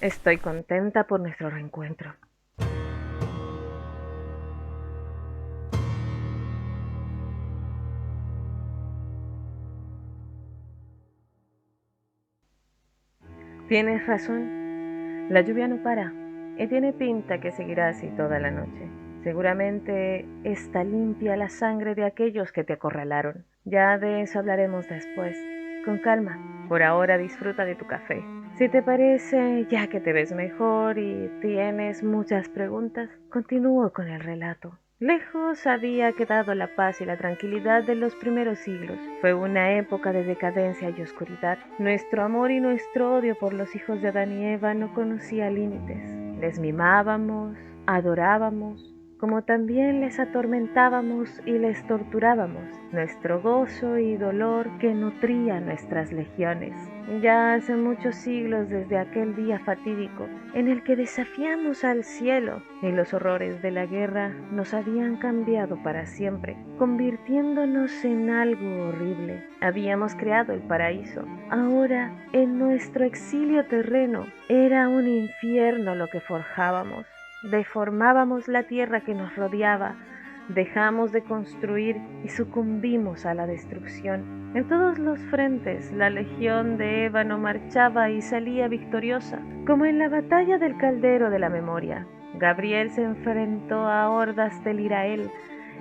Estoy contenta por nuestro reencuentro. Tienes razón, la lluvia no para y tiene pinta que seguirá así toda la noche. Seguramente está limpia la sangre de aquellos que te acorralaron. Ya de eso hablaremos después. Con calma, por ahora disfruta de tu café. Si te parece, ya que te ves mejor y tienes muchas preguntas, continúo con el relato. Lejos había quedado la paz y la tranquilidad de los primeros siglos. Fue una época de decadencia y oscuridad. Nuestro amor y nuestro odio por los hijos de Adán y Eva no conocía límites. Les mimábamos, adorábamos, como también les atormentábamos y les torturábamos, nuestro gozo y dolor que nutría nuestras legiones. Ya hace muchos siglos desde aquel día fatídico en el que desafiamos al cielo y los horrores de la guerra nos habían cambiado para siempre, convirtiéndonos en algo horrible. Habíamos creado el paraíso. Ahora, en nuestro exilio terreno, era un infierno lo que forjábamos. Deformábamos la tierra que nos rodeaba, dejamos de construir y sucumbimos a la destrucción. En todos los frentes la legión de ébano marchaba y salía victoriosa, como en la batalla del caldero de la memoria. Gabriel se enfrentó a hordas del Irael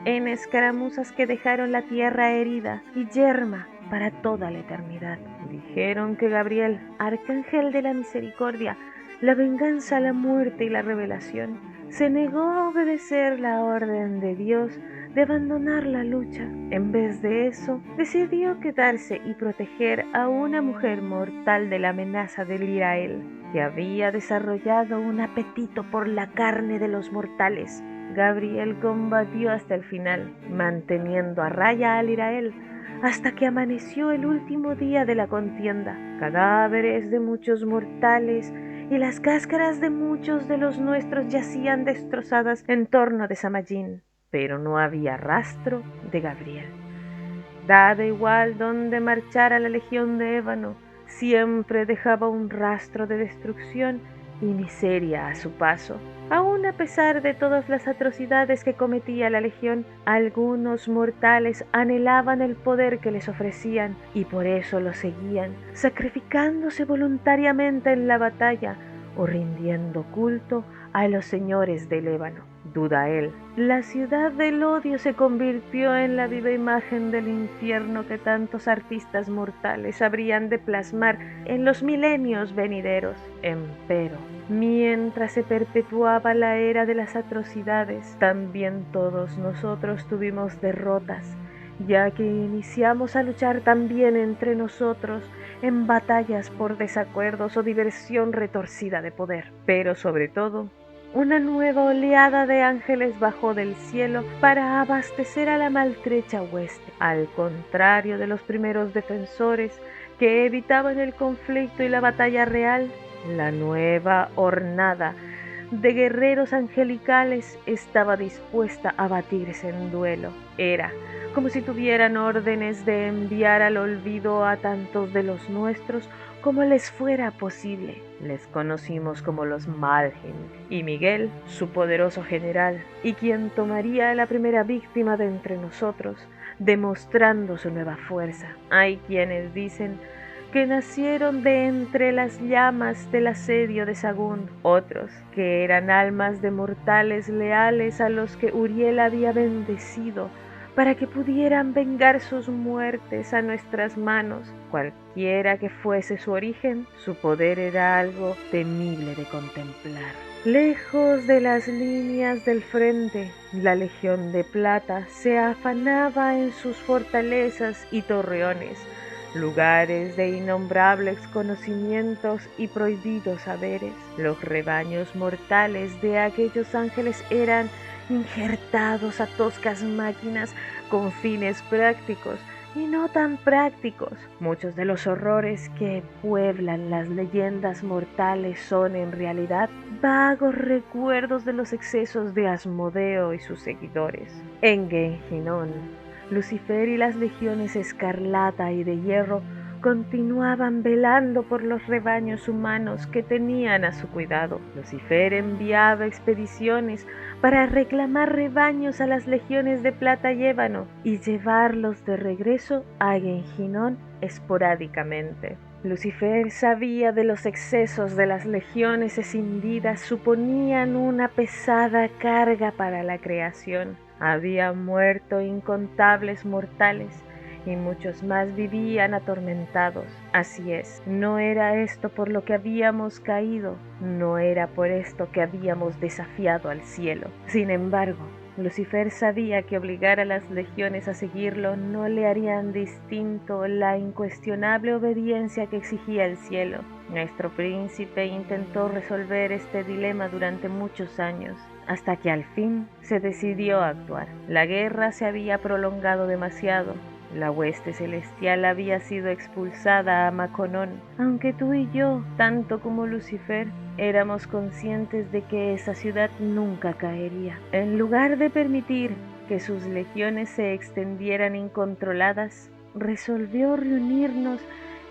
en escaramuzas que dejaron la tierra herida y yerma para toda la eternidad. Dijeron que Gabriel, arcángel de la misericordia, la venganza, la muerte y la revelación, se negó a obedecer la orden de Dios de abandonar la lucha. En vez de eso, decidió quedarse y proteger a una mujer mortal de la amenaza del Irael, que había desarrollado un apetito por la carne de los mortales. Gabriel combatió hasta el final, manteniendo a raya al Irael, hasta que amaneció el último día de la contienda. Cadáveres de muchos mortales y las cáscaras de muchos de los nuestros yacían destrozadas en torno de Samallín, pero no había rastro de Gabriel. Dada igual donde marchara la legión de ébano, siempre dejaba un rastro de destrucción y miseria a su paso. Aun a pesar de todas las atrocidades que cometía la legión, algunos mortales anhelaban el poder que les ofrecían y por eso lo seguían, sacrificándose voluntariamente en la batalla o rindiendo culto a los señores del ébano. Duda él. La ciudad del odio se convirtió en la viva imagen del infierno que tantos artistas mortales habrían de plasmar en los milenios venideros. Empero, mientras se perpetuaba la era de las atrocidades, también todos nosotros tuvimos derrotas, ya que iniciamos a luchar también entre nosotros en batallas por desacuerdos o diversión retorcida de poder. Pero sobre todo, una nueva oleada de ángeles bajó del cielo para abastecer a la maltrecha hueste, al contrario de los primeros defensores que evitaban el conflicto y la batalla real. La nueva hornada de guerreros angelicales estaba dispuesta a batirse en duelo. Era como si tuvieran órdenes de enviar al olvido a tantos de los nuestros como les fuera posible. Les conocimos como los Malgen, y Miguel, su poderoso general, y quien tomaría la primera víctima de entre nosotros, demostrando su nueva fuerza. Hay quienes dicen que nacieron de entre las llamas del asedio de Sagún, otros que eran almas de mortales leales a los que Uriel había bendecido para que pudieran vengar sus muertes a nuestras manos. Cualquiera que fuese su origen, su poder era algo temible de contemplar. Lejos de las líneas del frente, la Legión de Plata se afanaba en sus fortalezas y torreones, lugares de innombrables conocimientos y prohibidos saberes. Los rebaños mortales de aquellos ángeles eran injertados a toscas máquinas con fines prácticos y no tan prácticos. Muchos de los horrores que pueblan las leyendas mortales son en realidad vagos recuerdos de los excesos de Asmodeo y sus seguidores. En Genginón, Lucifer y las legiones escarlata y de hierro continuaban velando por los rebaños humanos que tenían a su cuidado. Lucifer enviaba expediciones para reclamar rebaños a las legiones de plata y ébano y llevarlos de regreso a Genginón esporádicamente. Lucifer sabía de los excesos de las legiones escindidas, suponían una pesada carga para la creación. Había muerto incontables mortales y muchos más vivían atormentados. Así es, no era esto por lo que habíamos caído, no era por esto que habíamos desafiado al cielo. Sin embargo, Lucifer sabía que obligar a las legiones a seguirlo no le harían distinto la incuestionable obediencia que exigía el cielo. Nuestro príncipe intentó resolver este dilema durante muchos años, hasta que al fin se decidió a actuar. La guerra se había prolongado demasiado. La hueste celestial había sido expulsada a Maconón, aunque tú y yo, tanto como Lucifer, éramos conscientes de que esa ciudad nunca caería. En lugar de permitir que sus legiones se extendieran incontroladas, resolvió reunirnos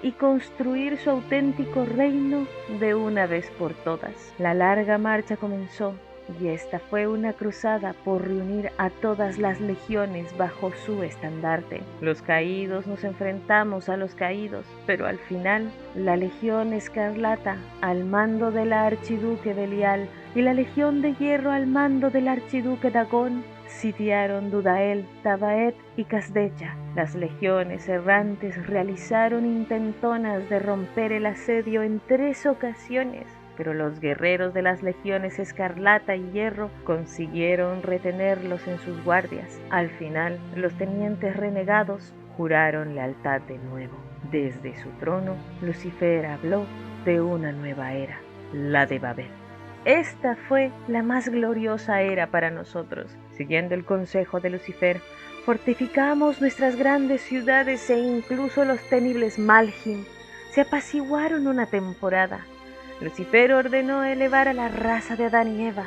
y construir su auténtico reino de una vez por todas. La larga marcha comenzó, y esta fue una cruzada por reunir a todas las legiones bajo su estandarte. Los caídos nos enfrentamos a los caídos, pero al final la Legión Escarlata al mando del archiduque Belial y la Legión de Hierro al mando del archiduque Dagón sitiaron Dudael, Tabaet y Casdecha. Las legiones errantes realizaron intentonas de romper el asedio en 3 ocasiones, pero los guerreros de las legiones Escarlata y Hierro consiguieron retenerlos en sus guardias. Al final, los tenientes renegados juraron lealtad de nuevo. Desde su trono, Lucifer habló de una nueva era, la de Babel. Esta fue la más gloriosa era para nosotros. Siguiendo el consejo de Lucifer, fortificamos nuestras grandes ciudades e incluso los temibles Malhim se apaciguaron una temporada. Lucifer ordenó elevar a la raza de Adán y Eva.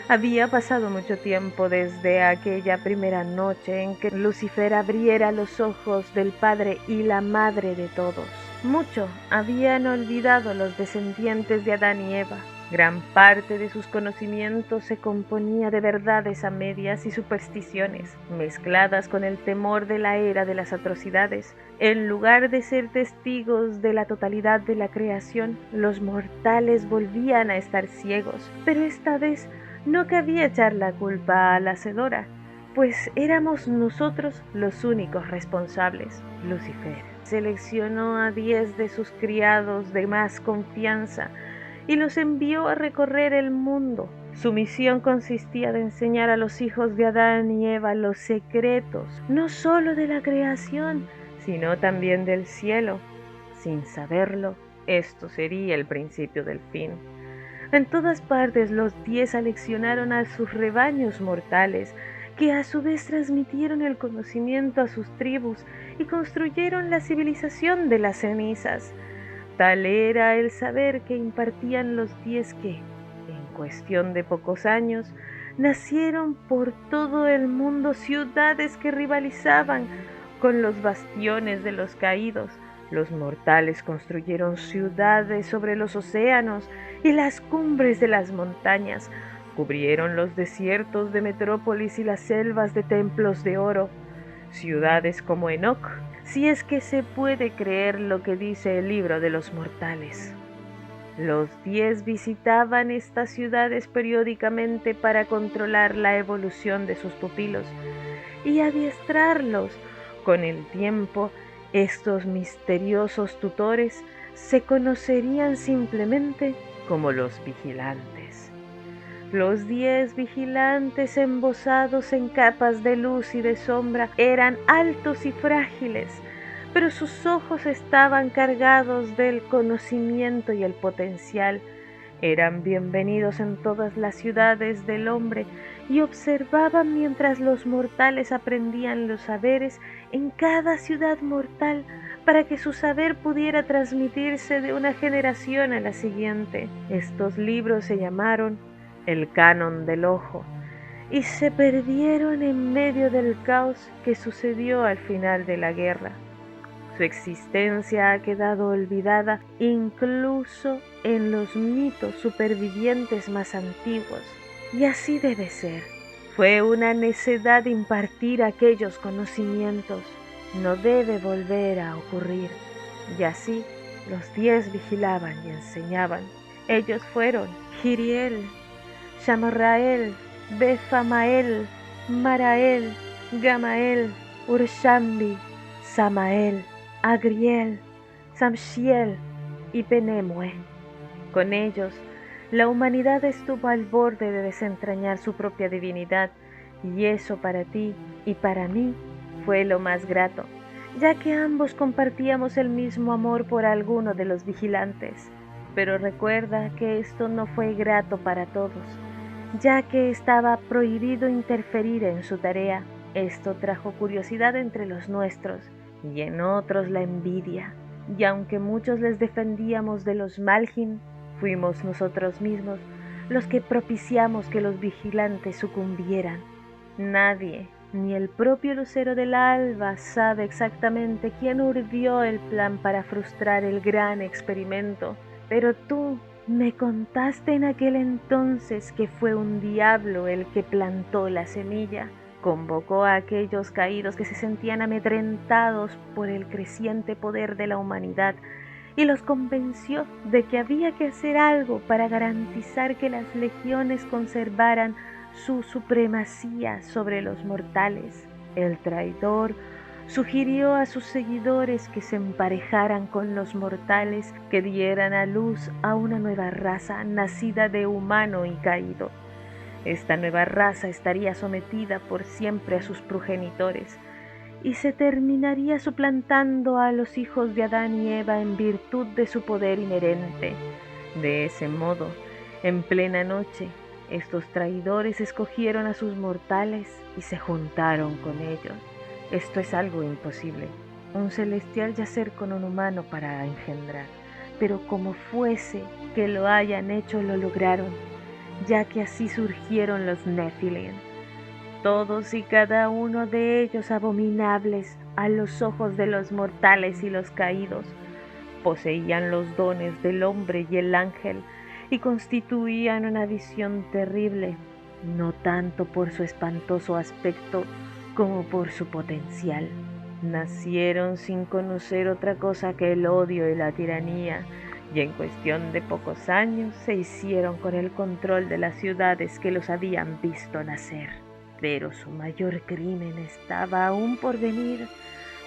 Había pasado mucho tiempo desde aquella primera noche en que Lucifer abriera los ojos del padre y la madre de todos. Mucho habían olvidado los descendientes de Adán y Eva. Gran parte de sus conocimientos se componía de verdades a medias y supersticiones, mezcladas con el temor de la era de las atrocidades. En lugar de ser testigos de la totalidad de la creación, los mortales volvían a estar ciegos, pero esta vez no cabía echar la culpa a la hacedora, pues éramos nosotros los únicos responsables. Lucifer seleccionó a 10 de sus criados de más confianza y los envió a recorrer el mundo. Su misión consistía de enseñar a los hijos de Adán y Eva los secretos, no solo de la creación, sino también del cielo. Sin saberlo, esto sería el principio del fin. En todas partes los 10 aleccionaron a sus rebaños mortales, que a su vez transmitieron el conocimiento a sus tribus y construyeron la civilización de las cenizas. Tal era el saber que impartían los 10 que, en cuestión de pocos años, nacieron por todo el mundo ciudades que rivalizaban con los bastiones de los caídos. Los mortales construyeron ciudades sobre los océanos y las cumbres de las montañas, cubrieron los desiertos de Metrópolis y las selvas de templos de oro. Ciudades como Enoc, si es que se puede creer lo que dice el libro de los mortales. Los 10 visitaban estas ciudades periódicamente para controlar la evolución de sus pupilos y adiestrarlos. Con el tiempo, estos misteriosos tutores se conocerían simplemente como los vigilantes. Los 10 vigilantes embozados en capas de luz y de sombra eran altos y frágiles, pero sus ojos estaban cargados del conocimiento y el potencial. Eran bienvenidos en todas las ciudades del hombre y observaban mientras los mortales aprendían los saberes en cada ciudad mortal para que su saber pudiera transmitirse de una generación a la siguiente. Estos libros se llamaron el Canon del Ojo y se perdieron en medio del caos que sucedió al final de la guerra. Su existencia ha quedado olvidada incluso en los mitos supervivientes más antiguos. Y así debe ser. Fue una necedad impartir aquellos conocimientos. No debe volver a ocurrir. Y así los 10 vigilaban y enseñaban. Ellos fueron Jiriel, Shamrael, Befamael, Marael, Gamael, Urshambi, Samael, Agriel, Samshiel y Penemue. Con ellos, la humanidad estuvo al borde de desentrañar su propia divinidad, y eso para ti y para mí fue lo más grato, ya que ambos compartíamos el mismo amor por alguno de los vigilantes. Pero recuerda que esto no fue grato para todos, ya que estaba prohibido interferir en su tarea. Esto trajo curiosidad entre los nuestros y en otros la envidia. Y aunque muchos les defendíamos de los Malgin, fuimos nosotros mismos los que propiciamos que los vigilantes sucumbieran. Nadie, ni el propio Lucero del Alba, sabe exactamente quién urdió el plan para frustrar el gran experimento, pero tú me contaste en aquel entonces que fue un diablo el que plantó la semilla. Convocó a aquellos caídos que se sentían amedrentados por el creciente poder de la humanidad y los convenció de que había que hacer algo para garantizar que las legiones conservaran su supremacía sobre los mortales. El traidor sugirió a sus seguidores que se emparejaran con los mortales, que dieran a luz a una nueva raza nacida de humano y caído. Esta nueva raza estaría sometida por siempre a sus progenitores y se terminaría suplantando a los hijos de Adán y Eva en virtud de su poder inherente. De ese modo, en plena noche, estos traidores escogieron a sus mortales y se juntaron con ellos. Esto es algo imposible, un celestial yacer con un humano para engendrar, pero como fuese que lo hayan hecho, lo lograron, ya que así surgieron los Nephilim, todos y cada uno de ellos abominables a los ojos de los mortales y los caídos. Poseían los dones del hombre y el ángel y constituían una visión terrible, no tanto por su espantoso aspecto como por su potencial. Nacieron sin conocer otra cosa que el odio y la tiranía, y en cuestión de pocos años se hicieron con el control de las ciudades que los habían visto nacer. Pero su mayor crimen estaba aún por venir,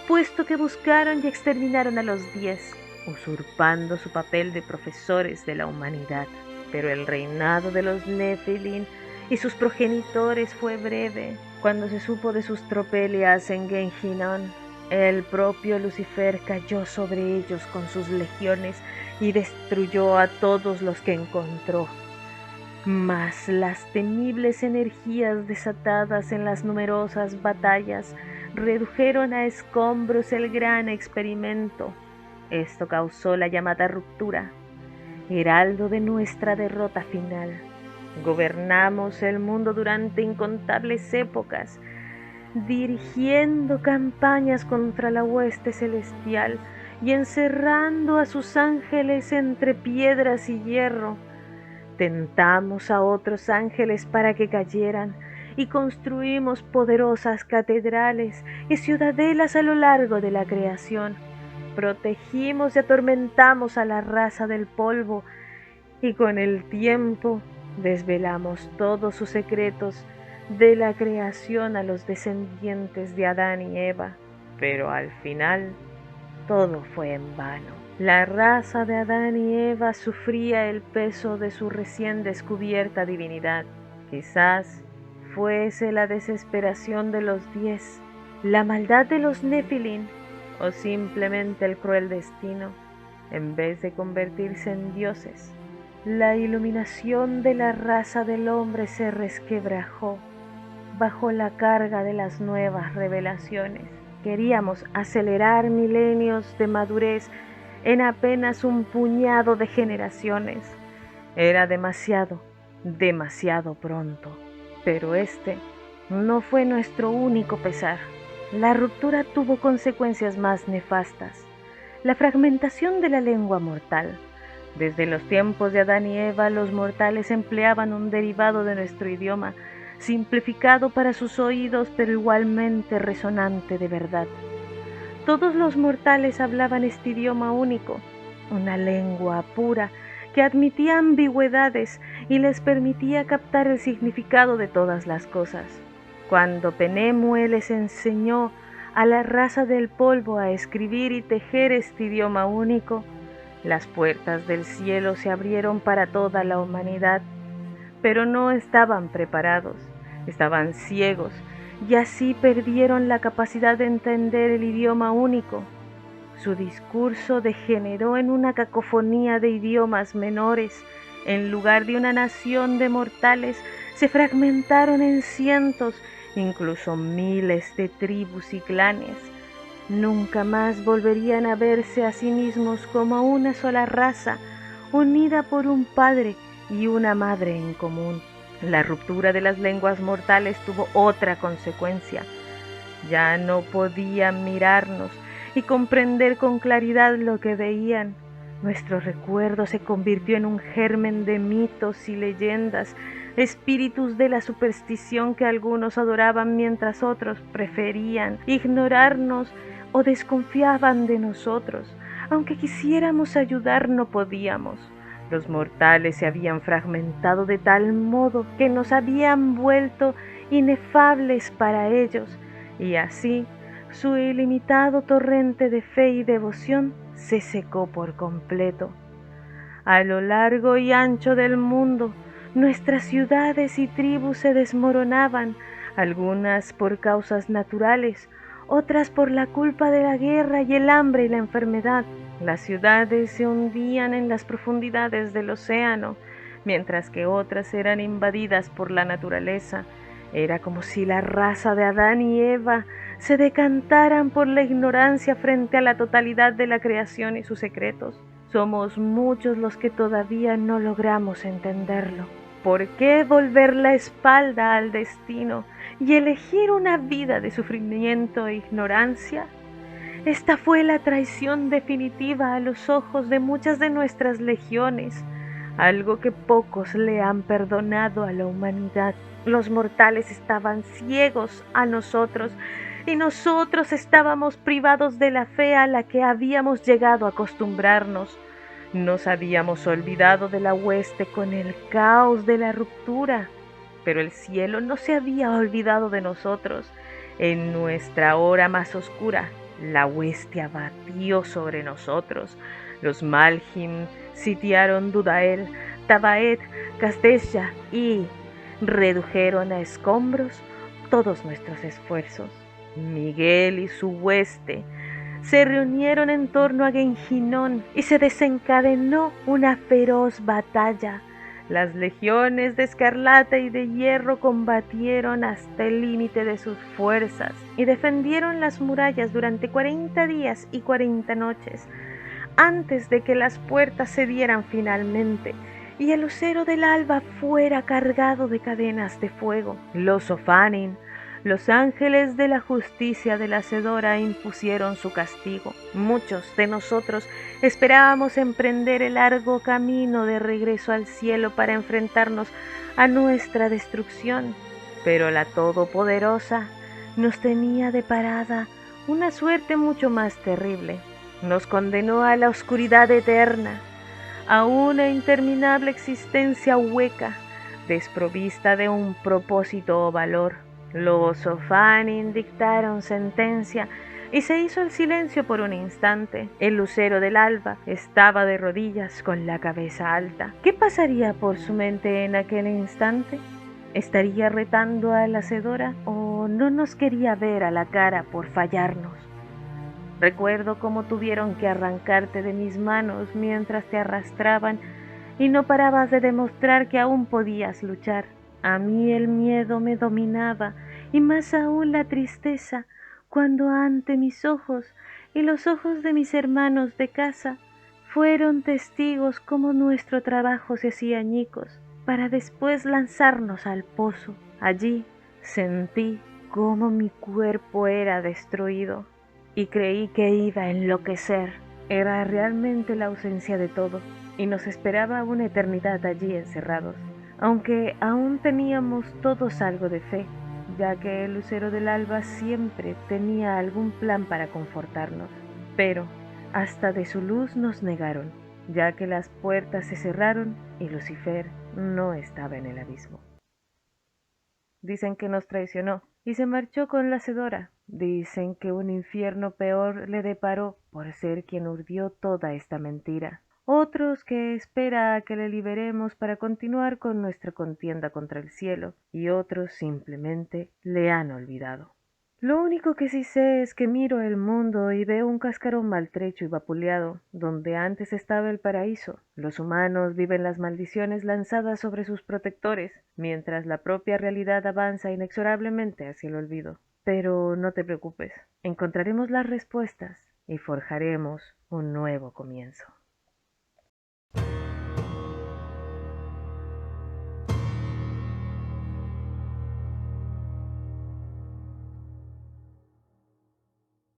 puesto que buscaron y exterminaron a los 10, usurpando su papel de profesores de la humanidad. Pero el reinado de los Nephilim y sus progenitores fue breve. Cuando se supo de sus tropelias en Genjinon, el propio Lucifer cayó sobre ellos con sus legiones y destruyó a todos los que encontró. Mas las temibles energías desatadas en las numerosas batallas redujeron a escombros el gran experimento. Esto causó la llamada ruptura, heraldo de nuestra derrota final. Gobernamos el mundo durante incontables épocas, dirigiendo campañas contra la hueste celestial y encerrando a sus ángeles entre piedras y hierro. Tentamos a otros ángeles para que cayeran y construimos poderosas catedrales y ciudadelas a lo largo de la creación. Protegimos y atormentamos a la raza del polvo y con el tiempo desvelamos todos sus secretos de la creación a los descendientes de Adán y Eva. Pero al final todo fue en vano. La raza de Adán y Eva sufría el peso de su recién descubierta divinidad. Quizás fuese la desesperación de los 10, la maldad de los Nephilim o simplemente el cruel destino. En vez de convertirse en dioses, la iluminación de la raza del hombre se resquebrajó bajo la carga de las nuevas revelaciones. Queríamos acelerar milenios de madurez en apenas un puñado de generaciones. Era demasiado, demasiado pronto. Pero este no fue nuestro único pesar. La ruptura tuvo consecuencias más nefastas: la fragmentación de la lengua mortal. Desde los tiempos de Adán y Eva, los mortales empleaban un derivado de nuestro idioma, simplificado para sus oídos, pero igualmente resonante de verdad. Todos los mortales hablaban este idioma único, una lengua pura que admitía ambigüedades y les permitía captar el significado de todas las cosas. Cuando Penemue les enseñó a la raza del polvo a escribir y tejer este idioma único, las puertas del cielo se abrieron para toda la humanidad, pero no estaban preparados, estaban ciegos, y así perdieron la capacidad de entender el idioma único. Su discurso degeneró en una cacofonía de idiomas menores. En lugar de una nación de mortales, se fragmentaron en cientos, incluso miles de tribus y clanes. Nunca más volverían a verse a sí mismos como una sola raza, unida por un padre y una madre en común. La ruptura de las lenguas mortales tuvo otra consecuencia. Ya no podían mirarnos y comprender con claridad lo que veían. Nuestro recuerdo se convirtió en un germen de mitos y leyendas, espíritus de la superstición que algunos adoraban mientras otros preferían ignorarnos o desconfiaban de nosotros. Aunque quisiéramos ayudar, no podíamos. Los mortales se habían fragmentado de tal modo que nos habían vuelto inefables para ellos, y así su ilimitado torrente de fe y devoción se secó por completo. A lo largo y ancho del mundo, nuestras ciudades y tribus se desmoronaban, algunas por causas naturales, otras por la culpa de la guerra y el hambre y la enfermedad. Las ciudades se hundían en las profundidades del océano, mientras que otras eran invadidas por la naturaleza. Era como si la raza de Adán y Eva se decantaran por la ignorancia frente a la totalidad de la creación y sus secretos. Somos muchos los que todavía no logramos entenderlo. ¿Por qué volver la espalda al destino y elegir una vida de sufrimiento e ignorancia? Esta fue la traición definitiva a los ojos de muchas de nuestras legiones, algo que pocos le han perdonado a la humanidad. Los mortales estaban ciegos a nosotros y nosotros estábamos privados de la fe a la que habíamos llegado a acostumbrarnos. Nos habíamos olvidado de la hueste con el caos de la ruptura, pero el cielo no se había olvidado de nosotros. En nuestra hora más oscura, la hueste abatió sobre nosotros. Los Malhim sitiaron Dudael, Tabaet, Castella y redujeron a escombros todos nuestros esfuerzos. Miguel y su hueste se reunieron en torno a Genginón y se desencadenó una feroz batalla. Las legiones de escarlata y de hierro combatieron hasta el límite de sus fuerzas y defendieron las murallas durante 40 días y 40 noches, antes de que las puertas cedieran finalmente y el lucero del alba fuera cargado de cadenas de fuego. Los Ophanim, los ángeles de la justicia de la Hacedora, impusieron su castigo. Muchos de nosotros esperábamos emprender el largo camino de regreso al cielo para enfrentarnos a nuestra destrucción, pero la Todopoderosa nos tenía deparada una suerte mucho más terrible. Nos condenó a la oscuridad eterna, a una interminable existencia hueca, desprovista de un propósito o valor. Los Ophanim dictaron sentencia y se hizo el silencio por un instante. El lucero del alba estaba de rodillas con la cabeza alta. ¿Qué pasaría por su mente en aquel instante? ¿Estaría retando a la Hacedora o no nos quería ver a la cara por fallarnos? Recuerdo cómo tuvieron que arrancarte de mis manos mientras te arrastraban y no parabas de demostrar que aún podías luchar. A mí el miedo me dominaba y más aún la tristeza cuando ante mis ojos y los ojos de mis hermanos de casa fueron testigos cómo nuestro trabajo se hacía añicos para después lanzarnos al pozo. Allí sentí cómo mi cuerpo era destruido y creí que iba a enloquecer. Era realmente la ausencia de todo y nos esperaba una eternidad allí encerrados, aunque aún teníamos todos algo de fe, ya que el lucero del alba siempre tenía algún plan para confortarnos. Pero hasta de su luz nos negaron, ya que las puertas se cerraron y Lucifer no estaba en el abismo. Dicen que nos traicionó y se marchó con la hacedora. Dicen que un infierno peor le deparó por ser quien urdió toda esta mentira. Otros que espera a que le liberemos para continuar con nuestra contienda contra el cielo, y otros simplemente le han olvidado. Lo único que sí sé es que miro el mundo y veo un cascarón maltrecho y vapuleado, donde antes estaba el paraíso. Los humanos viven las maldiciones lanzadas sobre sus protectores, mientras la propia realidad avanza inexorablemente hacia el olvido. Pero no te preocupes, encontraremos las respuestas y forjaremos un nuevo comienzo.